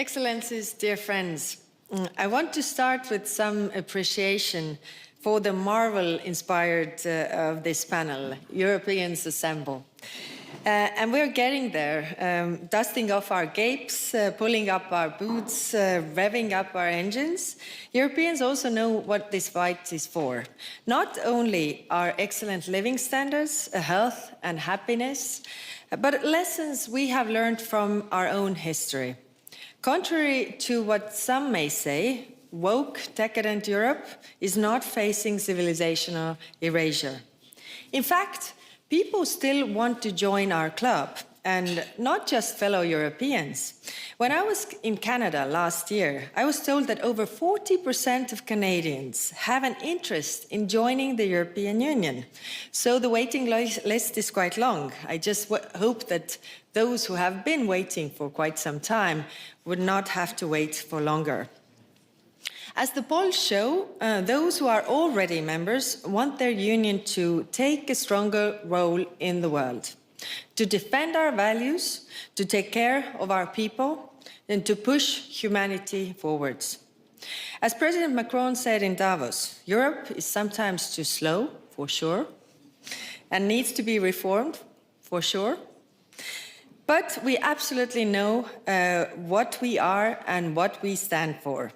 Excellencies, dear friends, I want to start with some appreciation for the marvel-inspired of this panel, Europeans Assemble. And we're getting there, dusting off our capes, pulling up our boots, revving up our engines. Europeans also know what this fight is for. Not only our excellent living standards, health and happiness, but lessons we have learned from our own history. Contrary to what some may say, woke, decadent Europe is not facing civilizational erasure. In fact, people still want to join our club, and not just fellow Europeans. When I was in Canada last year, I was told that over 40% of Canadians have an interest in joining the European Union. So the waiting list is quite long. I just hope that those who have been waiting for quite some time would not have to wait for longer. As the polls show, those who are already members want their union to take a stronger role in the world, to defend our values, to take care of our people, and to push humanity forwards. As President Macron said in Davos, Europe is sometimes too slow, for sure, and needs to be reformed, for sure. But we absolutely know what we are and what we stand for.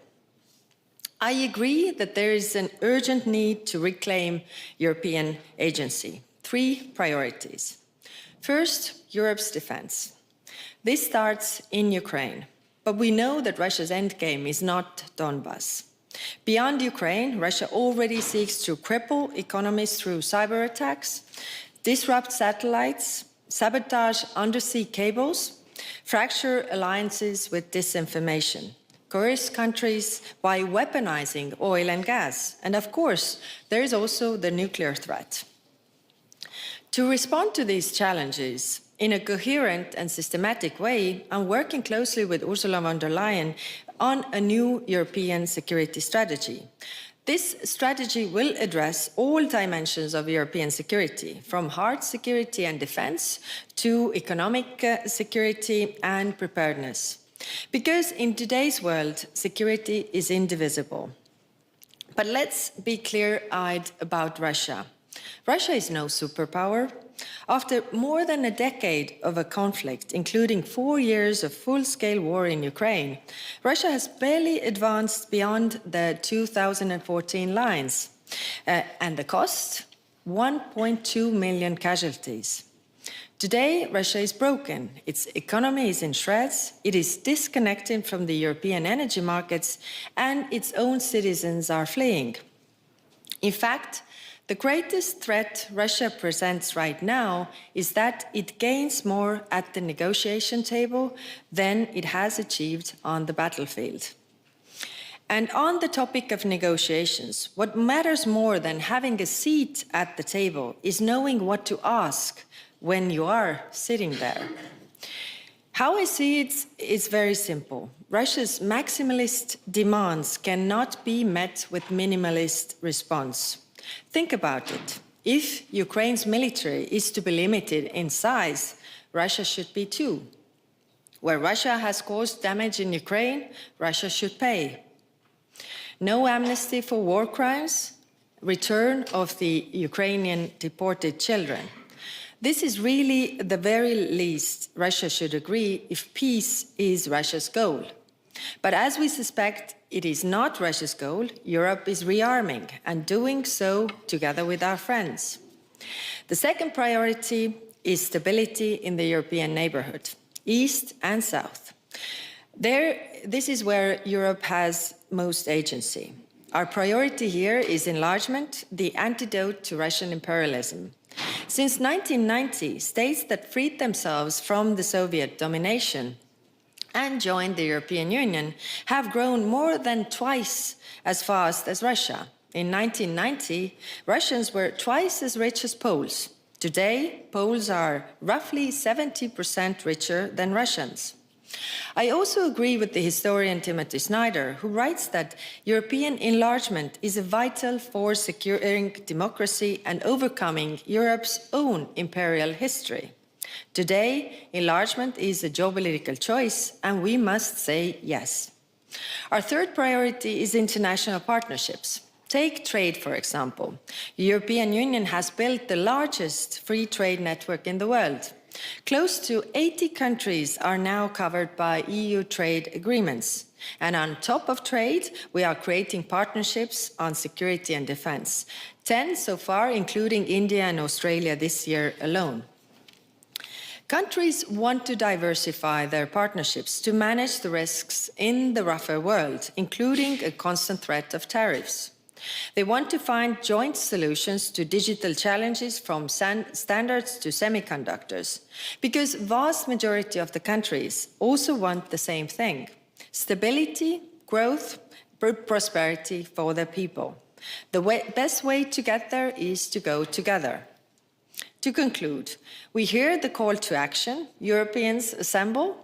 I agree that there is an urgent need to reclaim European agency. 3 priorities. First, Europe's defense. This starts in Ukraine, but we know that Russia's endgame is not Donbas. Beyond Ukraine, Russia already seeks to cripple economies through cyber attacks, disrupt satellites, sabotage undersea cables, fracture alliances with disinformation, coerce countries by weaponizing oil and gas. And of course, there is also the nuclear threat. To respond to these challenges in a coherent and systematic way, I'm working closely with Ursula von der Leyen on a new European security strategy. This strategy will address all dimensions of European security, from hard security and defense to economic security and preparedness. Because in today's world, security is indivisible. But let's be clear-eyed about Russia. Russia is no superpower. After more than a decade of a conflict, including 4 years of full-scale war in Ukraine, Russia has barely advanced beyond the 2014 lines. And the cost? 1.2 million casualties. Today, Russia is broken. Its economy is in shreds, it is disconnected from the European energy markets, and its own citizens are fleeing. In fact, the greatest threat Russia presents right now is that it gains more at the negotiation table than it has achieved on the battlefield. And on the topic of negotiations, what matters more than having a seat at the table is knowing what to ask when you are sitting there. How I see it is very simple. Russia's maximalist demands cannot be met with minimalist response. Think about it. If Ukraine's military is to be limited in size, Russia should be too. Where Russia has caused damage in Ukraine, Russia should pay. No amnesty for war crimes, return of the Ukrainian deported children. This is really the very least Russia should agree if peace is Russia's goal. But as we suspect it is not Russia's goal, Europe is rearming and doing so together with our friends. The second priority is stability in the European neighborhood, East and South. This is where Europe has most agency. Our priority here is enlargement, the antidote to Russian imperialism. Since 1990, states that freed themselves from the Soviet domination and joined the European Union have grown more than twice as fast as Russia. In 1990, Russians were twice as rich as Poles. Today, Poles are roughly 70% richer than Russians. I also agree with the historian Timothy Snyder, who writes that European enlargement is vital for securing democracy and overcoming Europe's own imperial history. Today, enlargement is a geopolitical choice, and we must say yes. Our third priority is international partnerships. Take trade, for example. The European Union has built the largest free trade network in the world. Close to 80 countries are now covered by EU trade agreements. And on top of trade, we are creating partnerships on security and defense. 10 so far, including India and Australia this year alone. Countries want to diversify their partnerships to manage the risks in the rougher world, including a constant threat of tariffs. They want to find joint solutions to digital challenges from standards to semiconductors, because vast majority of the countries also want the same thing: stability, growth, prosperity for their people. The best way to get there is to go together. To conclude, we hear the call to action, Europeans assemble,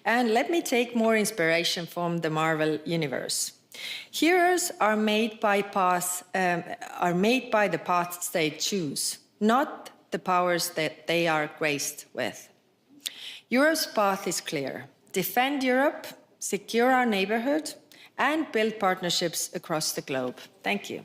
and let me take more inspiration from the Marvel universe. Heroes are made by the paths they choose, not the powers that they are graced with. Europe's path is clear: defend Europe, secure our neighborhood, and build partnerships across the globe. Thank you.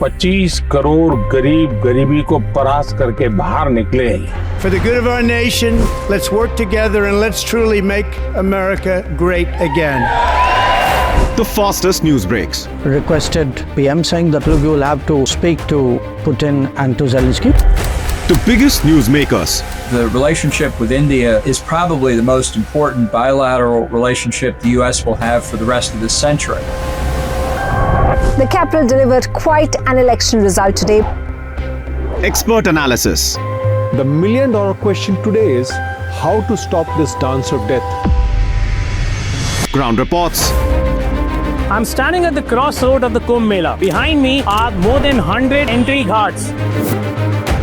$25 crore गरीब गरीबी को परास्त करके बाहर निकले। For the good of our nation, let's work together and let's truly make America great again. The fastest news breaks. Requested PM saying that Rubio will have to speak to Putin and to Zelensky. The biggest news makers. The relationship with India is probably the most important bilateral relationship the US will have for the rest of this century. The capital delivered quite an election result today. Expert analysis. The million-dollar question today is how to stop this dance of death. Ground reports. I'm standing at the crossroad of the Kumbh Mela. Behind me are more than 100 entry guards.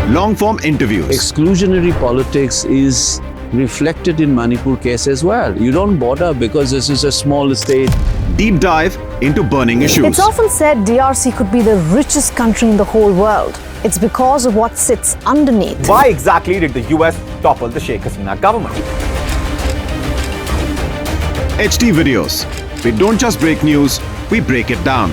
Long-form interviews. Exclusionary politics is reflected in Manipur case as well. You don't bother because this is a small state. Deep dive into burning issues. It's often said DRC could be the richest country in the whole world. It's because of what sits underneath. Why exactly did the US topple the Sheikh Hasina government? HD videos. We don't just break news, we break it down.